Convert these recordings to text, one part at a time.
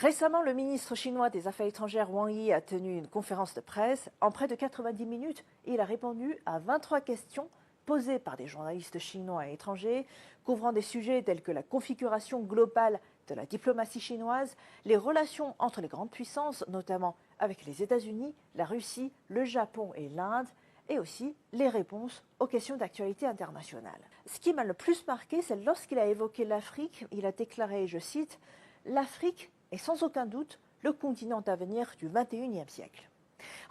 Récemment, le ministre chinois des Affaires étrangères Wang Yi a tenu une conférence de presse. En près de 90 minutes, il a répondu à 23 questions posées par des journalistes chinois et étrangers, couvrant des sujets tels que la configuration globale de la diplomatie chinoise, les relations entre les grandes puissances, notamment avec les États-Unis, la Russie, le Japon et l'Inde, et aussi les réponses aux questions d'actualité internationale. Ce qui m'a le plus marqué, c'est lorsqu'il a évoqué l'Afrique. Il a déclaré, je cite, « L'Afrique est sans aucun doute le continent d'avenir du XXIe siècle. »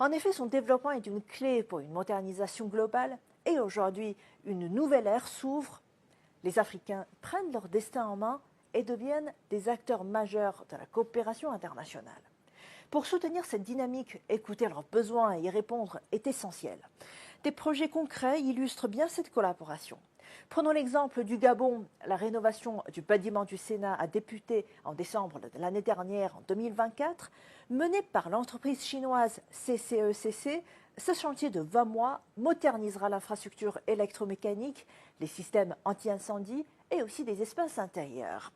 En effet, son développement est une clé pour une modernisation globale et aujourd'hui, une nouvelle ère s'ouvre. Les Africains prennent leur destin en main et deviennent des acteurs majeurs de la coopération internationale. Pour soutenir cette dynamique, écouter leurs besoins et y répondre est essentiel. Des projets concrets illustrent bien cette collaboration. Prenons l'exemple du Gabon. La rénovation du bâtiment du Sénat a débuté en décembre de l'année dernière, en 2024. Mené par l'entreprise chinoise CCECC, ce chantier de 20 mois modernisera l'infrastructure électromécanique, les systèmes anti-incendie et aussi des espaces intérieurs.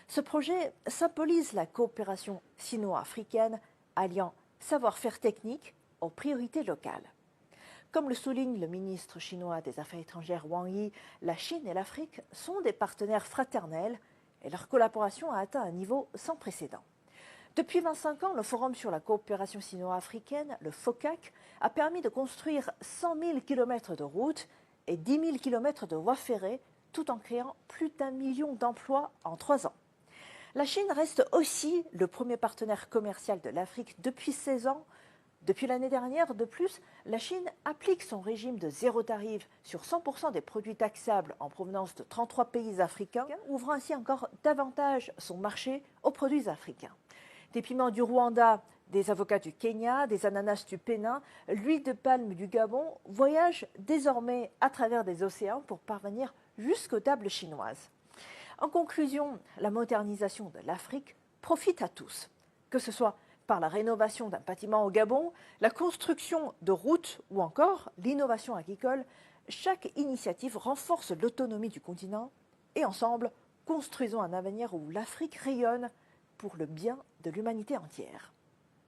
Ce projet symbolise la coopération sino-africaine, alliant savoir-faire technique aux priorités locales. Comme le souligne le ministre chinois des Affaires étrangères Wang Yi, la Chine et l'Afrique sont des partenaires fraternels et leur collaboration a atteint un niveau sans précédent. Depuis 25 ans, le Forum sur la coopération sino-africaine, le FOCAC, a permis de construire 100 000 km de routes et 10 000 km de voies ferrées, tout en créant plus d'1 million d'emplois en 3 ans. La Chine reste aussi le premier partenaire commercial de l'Afrique depuis 16 ans. Depuis l'année dernière, de plus, la Chine applique son régime de zéro tarif sur 100% des produits taxables en provenance de 33 pays africains, ouvrant ainsi encore davantage son marché aux produits africains. Des piments du Rwanda, des avocats du Kenya, des ananas du Bénin, l'huile de palme du Gabon voyagent désormais à travers des océans pour parvenir jusqu'aux tables chinoises. En conclusion, la modernisation de l'Afrique profite à tous, que ce soit par la rénovation d'un bâtiment au Gabon, la construction de routes ou encore l'innovation agricole. Chaque initiative renforce l'autonomie du continent et ensemble, construisons un avenir où l'Afrique rayonne pour le bien de l'humanité entière.